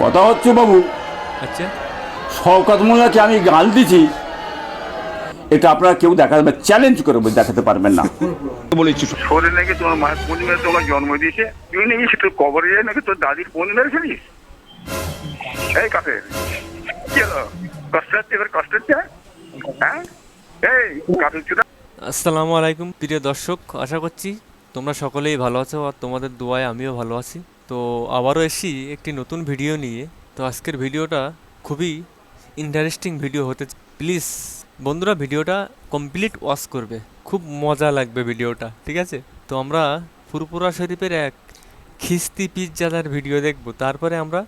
কথা হচ্ছে বাবু, আচ্ছা শওকত মোল্লাকে আমি গাল দিছি, এটা আপনারা কেউ চ্যালেঞ্জ করে দেখাতে পারবেন না। বলেছি শোরে নাকি তোমার মায়ের ফোন মেরে তোমার জন্ম দিয়েছে, তুই নাকি তোর কবরে যায় নাকি তোর দাদির ফোন মেরেছিলিস। এই কাফের কি হলো, কষ্ট হচ্ছে, এবার কষ্ট হচ্ছে? হ্যাঁ এই কাফের চুদা। আসসালামু আলাইকুম প্রিয় দর্শক, আশা করছি তোমরা সকলেই ভালো আছো আর তোমাদের দোয়ায় আমিও ভালো আছি। তো আবারও এসি একটি নতুন ভিডিও নিয়ে। তো আজকের ভিডিওটা খুবই ইন্টারেস্টিং ভিডিও হতে, প্লিজ বন্ধুরা ভিডিওটা কমপ্লিট ওয়াচ করবে, খুব মজা লাগবে ভিডিওটা, ঠিক আছে? তো আমরা ফুরপুরা শরীফের এক খিস্তি পিজ্জাদার ভিডিও দেখব, তারপরে আমরা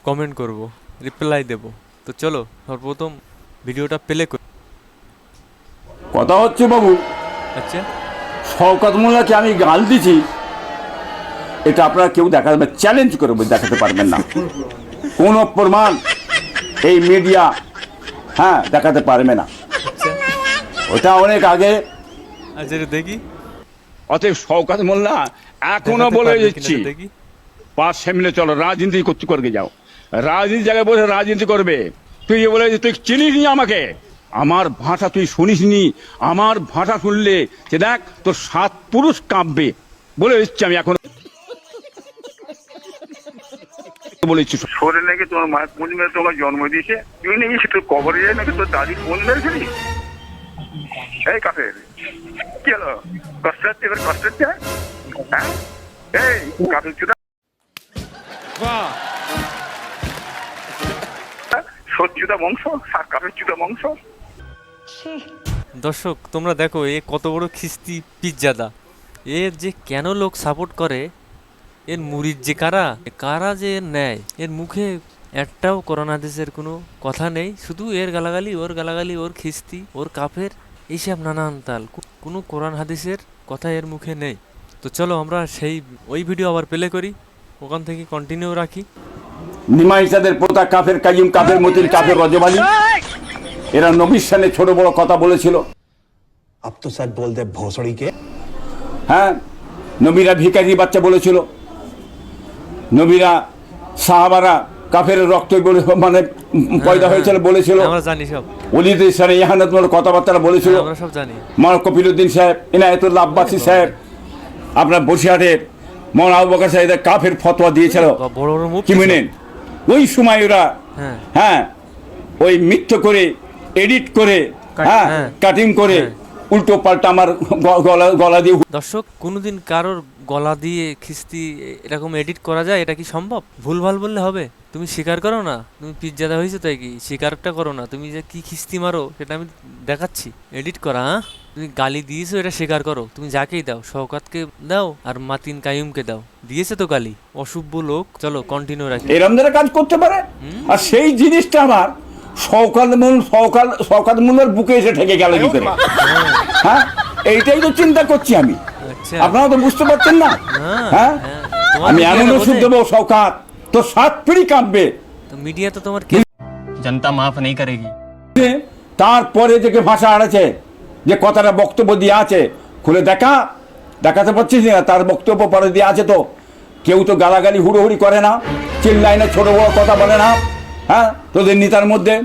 কমেন্ট করব, রিপ্লাই দেব। তো চলো সর্বপ্রথম ভিডিওটা প্লে করি। কথা হচ্ছে বাবু, আচ্ছা শওকত মোল্লাকে আমি গাল দিছি, এটা আপনারা কেউ চ্যালেঞ্জ করে দেখাতে পারবেন না। কোনো প্রমাণ এই মিডিয়া দেখাতে পারবে না। আচ্ছা ওটা অনেক আগে। আচ্ছা দেখি অতএব শওকত মোল্লা এখনো দেখাতে বলে পারবে দিচ্ছি, কিনা দেখি। পাঁচ সামনে চলো, রাজনীতি করতে যাও, রাজনীতি জায়গায় বসে রাজনীতি করবে। তুই বলে তুই চিনিস নি আমাকে, আমার ভাষা তুই শুনিস নি, আমার ভাষা শুনলে সে দেখ তোর 7 পুরুষ কাঁপবে, বলে দিচ্ছি আমি এখন বলেছি। শোরে নাকি তোমার মায়ের ফোন মেরে তোমার জন্ম দিয়েছে, তুই নাকি তোর কবরে যায় নাকি তোর দাদির ফোন মেরেছিলিস। এই কাফের কি হলো, কষ্ট হচ্ছে, এবার কষ্ট হচ্ছে? হ্যাঁ এই কাফের চুদা। সচ্চুদা বংশ, কাফের চুদা বংশ। দর্শক তোমরা দেখো এ কত বড় খিস্তি পিজ্জাদা, এর যে কেন লোক সাপোর্ট করে, এর মুরিদ যে কারা কারা যে এর নেয়, এর মুখে একটাও কোরআন হাদিসের কোনো কথা নেই, শুধু এর গালাগালি, ওর গালাগালি, ওর খিস্তি, ওর কাফের, এইসব নানান তাল, কোনো কোরআন হাদিসের কথা এর মুখে নেই। তো চলো আমরা সেই ওই ভিডিও আবার প্লে করি, ওখান থেকে কন্টিনিউ রাখি। নিমাইসাদের পোতা কাফের কাইয়ুম, কাফের মতিন, কাফের রজব আলী, এরা নবীর সামনে ছোট বড় কথা বলেছিল। अब तो सच बोल दे भोसड़ी के। নবীরা ভিখারি বাচ্চা বলেছিল, নবীরা সাহাবারা কাফের রক্ত মানে পয়দা হয়েছিল বলেছিল, আমরা জানি সব, ওলিদের সাথে ইহানাতমূলক কথাবার্তা বলেছিল। আমরা সব জানি। মাওলানা কপিলউদ্দিন সাহেব, ইনায়েতুল্লাহ আব্বাসী সাহেব, আপনার বসিরহাটের মাওলানা আবু বকর সাহেব কাফের ফতোয়া দিয়েছিল। বড় বড় মুফতি কি মেনেন ওই সময় ওরা ওই মিথ্য করে এডিট করে কাটিং করে উল্টো পাল্টা আমার গলা দিয়ে। দর্শক কোনোদিন কারোর গলা দিয়ে খিস্তি এরকম এডিট করা যায়? এটা কি সম্ভব? ভুলভাল বললে হবে? তুমি স্বীকার করো না, তুমি পিজ্জাদা হয়েছো তাই কি স্বীকারটা করো না, তুমি যে কি খিস্তি মারো সেটা আমি দেখাচ্ছি। এডিট করা, তুমি গালি দিয়েছো এটা স্বীকার করো, তুমি যাকেই দাও, শওকতকে দাও আর মাতিন কাইয়ুমকে দাও, দিয়েছে তো গালি, অসভ্য লোক। চলো কন্টিনিউ রাখি। এরম যারা কাজ করতে পারে, আর সেই জিনিসটা আমার শওকত মোল্লার বুকে এসে ঠেকে গেল কি করে? এইটাই তো চিন্তা করছি আমি। আপনারা তো বুঝতে পারছেন না। আমি এমন ওষুধ দেবো শওকত, তো 7 পিঁড়ি কাঁপবে। মিডিয়া তো তোমার जनता माफ नहीं करेगी। তারপরে যে ভাষা আড়াছে, যে কথাটা বক্তব্য দিয়ে আছে, খুলে দেখাতে পারছিস না, তার বক্তব্য পরে দিয়ে আছে। তো কেউ তো গালাগালি হুড়োহুড়ি করে না, চিল্লায় না, ছোট বড় কথা বলে না। তোদের নেতার মধ্যে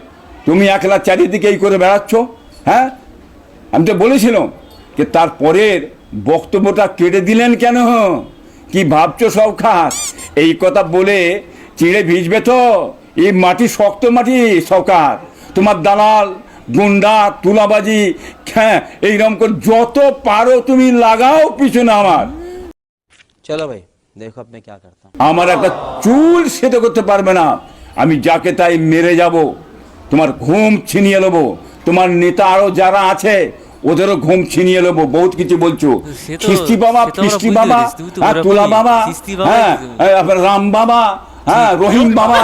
তুমি একলা চারিদিকে এই করে বেড়াচ্ছ। আমি তো বলেছিলাম যে তারপরের বক্তব্যটা কেটে দিলেন কেন? কি ভাবছো শওকত? এই কথা বলে চিড়ে ভিজবে তো? এই মাটি শক্ত মাটি শওকত। তোমার দালাল, গুন্ডা, তুলাবাজি, এইরকম করে যত পারো তুমি লাগাও পিছনে আমার। চলো ভাই দেখো আপনি কি করতে। আমার একটা চুল সেতে করতে পারবে না। আমি যাকে তাই মেরে যাব, তোমার ঘুম ছিনিয়ে নেবো, তোমার নেতা আরো যারা আছে ওদেরও ঘুম ছিনিয়ে নেবো। বহুত কিছু বলছো, খিস্তি বাবা, ফিস্তি বাবা, তুলা বাবা, রাম বাবা, রহিম বাবা,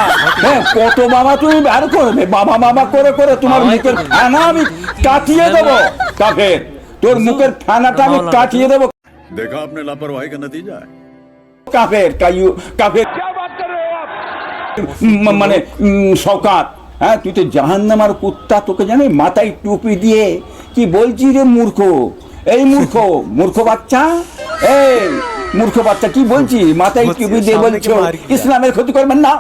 কত বাবা তুমি বের করবে? বাবা বাবা করে করে তোমার মুখের ফেনা আমি কাটিয়ে দেবো। কাফের, তোর মুখের ফেনাটা আমি কাটিয়ে দেবো। देखा आपने लापरवाही का नतीजा है। কাফের কাফের মানে শওকত, তুই তো জাহান্নামের কুত্তা। তোকে জানি মাথায় টুপি দিয়ে কি বলছি রে মূর্খ, এই মূর্খ বাচ্চা, এই মূর্খ বাচ্চা কি বলছি? মাথায় টুপি দিয়ে বলছো ইসলামের ক্ষতি করবেন না।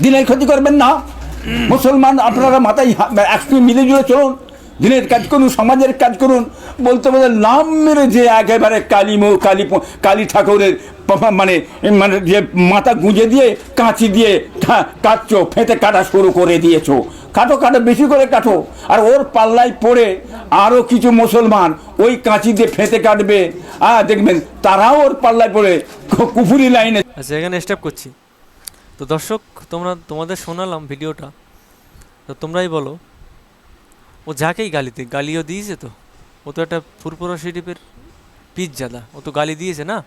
দিনের ক্ষতি করবেন না। মুসলমান আপনারা মাথায় একসঙ্গে মিলে জুলে চলুন, দিনের কাজ করুন, সমাজের কাজ করুন। বলতে বলতে নাম মেরে যে একেবারে কালী ঠাকুরের মানে মানে যে মাথা গুঁজে দিয়ে কাঁচি দিয়ে কাটছো, ফেঁতে কাটা শুরু করে দিয়েছো। কাটো বেশি করে কাটো। আর ওর পাল্লায় পড়ে আরও কিছু মুসলমান ওই কাঁচি দিয়ে ফেঁতে কাটবে, দেখবেন তারাও ওর পাল্লায় পড়ে কুফুরি লাইনে। আচ্ছা, এখানে স্টপ করছি। তো দর্শক, তোমাদের শোনালাম ভিডিওটা, তো তোমরাই বলো ও যাকেই গালিও দিয়েছে। তো ও তো একটা ফুরফুরা শরীফের পিজ্জাদা, ও তো গালি দিয়েছে না।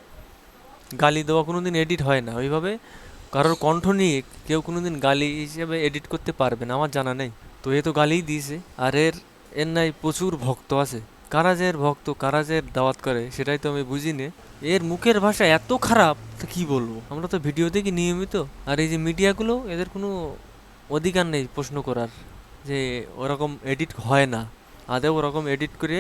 গালি দেওয়া কোনো দিন এডিট হয় না ওইভাবে। কারোর কণ্ঠ নিয়ে কেউ কোনো দিন গালি হিসেবে এডিট করতে পারবে না, আমার জানা নেই। তো এ তো গালিই দিয়েছে। আর এর নাই প্রচুর ভক্ত আছে। কারা যে এর ভক্ত, কারা যে এর দাওয়াত করে, সেটাই তো আমি বুঝি নে। এর মুখের ভাষা এত খারাপ, তো কী বলবো। আমরা তো ভিডিও দেখি নিয়মিত। আর এই যে মিডিয়াগুলো, এদের কোনো অধিকার নেই প্রশ্ন করার যে ওরকম এডিট হয় না। আদেও ওরকম এডিট করে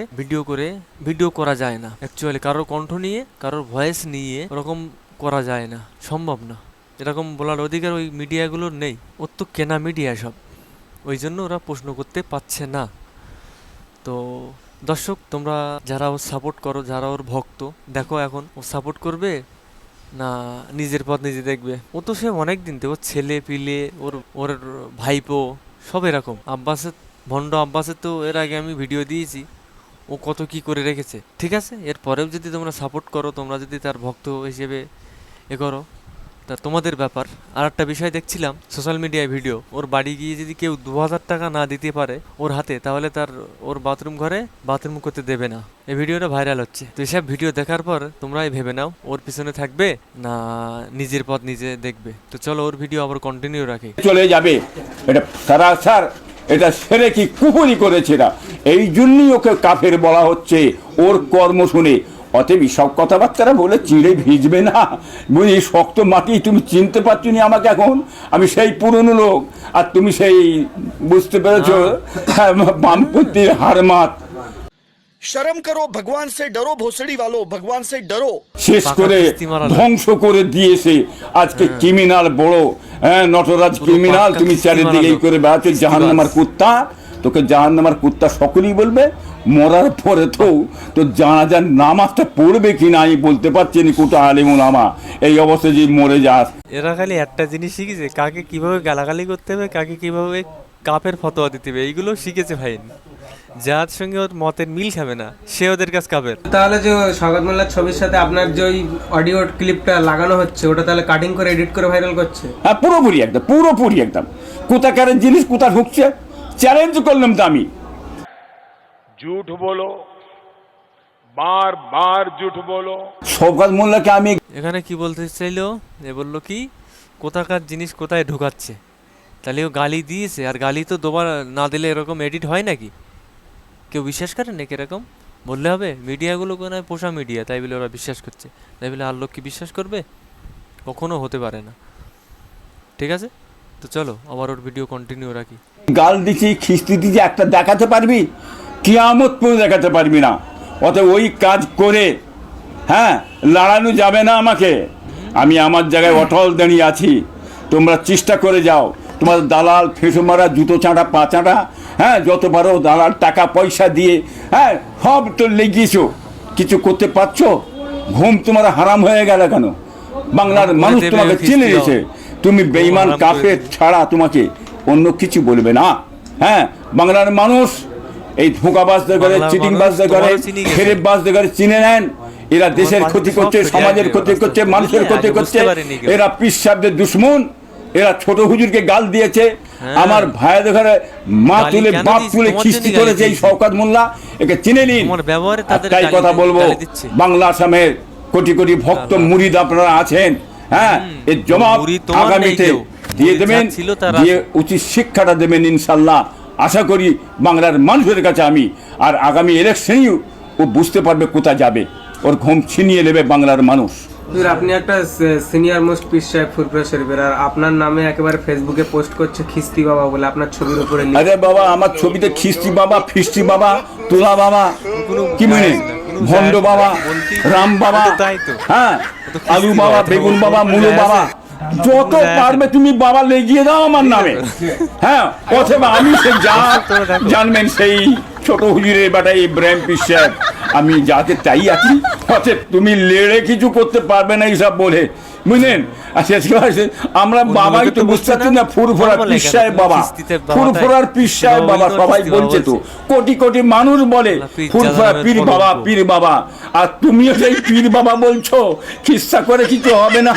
ভিডিও করা যায় না। অ্যাকচুয়ালি কারোর কণ্ঠ নিয়ে, কারোর ভয়েস নিয়ে ওরকম করা যায় না, সম্ভব না। এরকম বলার অধিকার ওই মিডিয়াগুলোর নেই। ওর তো কেনা মিডিয়া সব, ওই জন্য ওরা প্রশ্ন করতে পারছে না। তো দর্শক, তোমরা যারা ওর সাপোর্ট করো, যারা ওর ভক্ত, দেখো এখন ও সাপোর্ট করবে না নিজের পথ নিজে দেখবে। ও তো সে অনেক দিন থেকে ওর ছেলে পিলে, ওর ভাইপো সব এরকম। ভণ্ড আব্বাসের তো এর আগে আমি ভিডিও দিয়েছি, ও কত কি করে রেখেছে। ঠিক আছে, এরপরেও যদি তোমরা সাপোর্ট করো, তোমরা যদি তার ভক্ত হিসেবে করো, তা তোমাদের ব্যাপার। আর একটা বিষয় দেখছিলাম সোশ্যাল মিডিয়ায় ভিডিও, ওর বাড়ি গিয়ে যদি কেউ 2000 টাকা না দিতে পারে ওর হাতে, তাহলে ওর বাথরুম করতে দেবে না। এই ভিডিওটা ভাইরাল হচ্ছে। তো এসব ভিডিও দেখার পর তোমরাই ভেবে নাও ওর পিছনে থাকবে না নিজের পথ নিজে দেখবে। তো চলো ওর ভিডিও আবার কন্টিনিউ রাখি। চলে যাবে এটা সারাসার, এটা সেরে কি কুপুরি করেছে না, এই জন্যই ওকে কাফের বলা হচ্ছে ওর কর্ম শুনে। অতএব সব কথাবার্তারা বলে চিড়ে ভিজবে না। বুঝি শক্ত মাটি, তুমি চিনতে পারছো না আমাকে এখন। আমি সেই পুরনো লোক, আর তুমি সেই বুঝতে পেরেছো বামপন্থীর হারমাত। शर्म करो, भगवान से डरो, भोसड़ी वालों, भगवान से डरो। শেষ করে ধ্বংস করে দিয়েছে আজকে ক্রিমিনাল বড়, নটরাজ ক্রিমিনাল। তুমি চারিদিকে করে বেড়াচ্ছ জাহান্নামার কুত্তা। তোকে জাহান্নামার কুত্তা সকলেই বলবে। মরার পরে তো জানাজার নামাজটা পড়বে কিনা আমি বলতে পারছি না। কোটা আলিমুল আমা এই অবস্থায় যে মরে যাস। এরা খালি একটা জিনিস শিখেছে, কাকে কিভাবে গালাগালি করতে হবে, কাকে কিভাবে কাপের ফতোয়া দিতে হবে, এইগুলো শিখেছে ভাই। যার সঙ্গে ওর মতের মিল খাবে না, সে ওদের কাছে কাপের। তাহলে যে শওকত মোল্লার ছবির সাথে আপনার যে ওই অডিও ক্লিপটা লাগানো হচ্ছে, ওটা তাহলে কাটিং করে এডিট করে ভাইরাল করছে? হ্যাঁ, পুরোপুরি একদম কোথাকারের জিনিস কোথা ঢুকছে চ্যালেঞ্জ করলাম তো আমি। झूठ बोलो, बार बार झूठ बोलो। শওকত মোল্লাকে আমি এখানে কি বলতে চাইলো, এ বললো কি কোথাকার জিনিস কোথায় ঢুকাচ্ছে। তাহলে ও গালি দিয়েছে, আর গালি তো দুবার না দিলে এরকম এডিট হয় নাকি? কেউ বিশ্বাস করে নাকি এরকম বললে হবে? মিডিয়াগুলো কোনো পোষা মিডিয়া, তাই বলে ওরা বিশ্বাস করছে, তাই বলে আর লোক কি বিশ্বাস করবে? কখনো হতে পারে না। ঠিক আছে, তো চলো আবার ওর ভিডিও কন্টিনিউ রাখি। গাল দিচ্ছি, খিস্তি দিচ্ছি, একটা দেখাতে পারবি? কিয়ামত করে দেখাতে পারবি না। অতএব ওই কাজ করে লড়ানো যাবে না আমাকে। আমি আমার জায়গায় অটল দাঁড়িয়ে আছি। তোমরা চেষ্টা করে যাও। তোমার দালাল, ফেঁসো মারা, জুতো চাঁটা, পা চাঁটা, যত পারো দালাল টাকা পয়সা দিয়ে সব তো লেগিয়েছো, কিছু করতে পারছো? ঘুম তোমার হারাম হয়ে গেল কেন? বাংলার মানুষ তোমাকে চিনে নিয়েছে। তুমি বেঈমান কাফের ছাড়া তোমাকে অন্য কিছু বলবে না। বাংলার মানুষ এই ধোঁকাবাজদের করে, চিটিংবাজদের করে, খেরেববাজদের করে চিনে নেন। এরা দেশের ক্ষতি করছে, সমাজের ক্ষতি করছে, মানুষের ক্ষতি করছে। এরা পীর সাহেবদের দুশ্মন। এরা ছোট হুজুরকে গাল দিয়েছে, আমার ভাইদের ঘরে মা তুলে বাপ তুলে খিস্তি করেছে এই শওকত মোল্লা। একে চিনে নিন। তাই কথা বলবো, বাংলা আসামের কোটি কোটি ভক্ত মুরিদ আপনারা আছেন, এর জবাব আগামীতে দিয়ে দেবেন, দিয়ে উচিত শিক্ষাটা দেবেন ইনশাল্লাহ। আশা করি বাংলার মানুষের কাছে আমি। আর আগামী ইলেকশনেও ও বুঝতে পারবে কোথায় যাবে, ওর ঘুম ছিনিয়ে নেবে বাংলার মানুষ। আপনি একটা সিনিয়র মোস্ট পীর সাহেব ফুরফুরা শরীফের, আর আপনার নামে একেবারে ফেসবুকে পোস্ট করছে খিস্তি বাবা বলে, আপনার ছবির উপরে। আরে বাবা, আমার ছবিতে খিস্তি বাবা, ফিস্তি বাবা, তোলা বাবা কি মানে, ভণ্ড বাবা, রাম বাবা, আলু বাবা, বেগুন বাবা, মূলো বাবা, যত পারবে তুমি বাবা লেগিয়ে দাও আমার নামে। হ্যাঁ, অথবা আমি সে যা জানবেন সেই ছোট হুজুরের বেটা ইব্রাহিম পীর সাহেব, আমি যাতে তাই আছি, অতএব তুমি লেড়ে কিছু করতে পারবে না এইসব বলে, বুঝলেন? আর শেষ কথা, আমরা বাবাই তো বুঝতে পারছি না, ফুরফুরার পীর সাহেব বাবা, ফুরফুরার পীর সাহেব বাবা, সবাই বলছে তো, কোটি কোটি মানুষ বলে ফুরফুরা পীর বাবা, পীর বাবা। আর তুমিও সেই পীর বাবা বলছো, খিস্সা করে কিছু হবে না,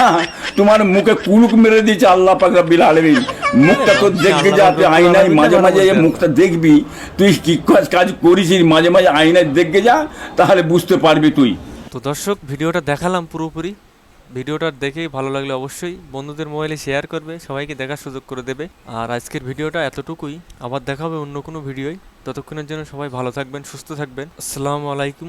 তোমার মুখে কুলুক মেরে দিয়েছে আল্লাহ পাক রব্বিল আলামিন। মুখটা তো দেখবে, যাতে আয়নায় মাঝে মাঝে এই মুখটা দেখবি, তুই কি কাজ করেছিস মাঝে মাঝে আয়নায় দেখে যা, তাহলে বুঝতে পারবি তুই। তো দর্শক, ভিডিওটা দেখালাম পুরোপুরি। ভিডিওটা দেখেই ভালো লাগলে অবশ্যই বন্ধুদের মোবাইলে শেয়ার করবে, সবাইকে দেখার সুযোগ করে দেবে। আর আজকের ভিডিওটা এতটুকুই, আবার দেখা হবে অন্য কোনো ভিডিওয়। ততক্ষণের জন্য সবাই ভালো থাকবেন, সুস্থ থাকবেন। আসসালামু আলাইকুম।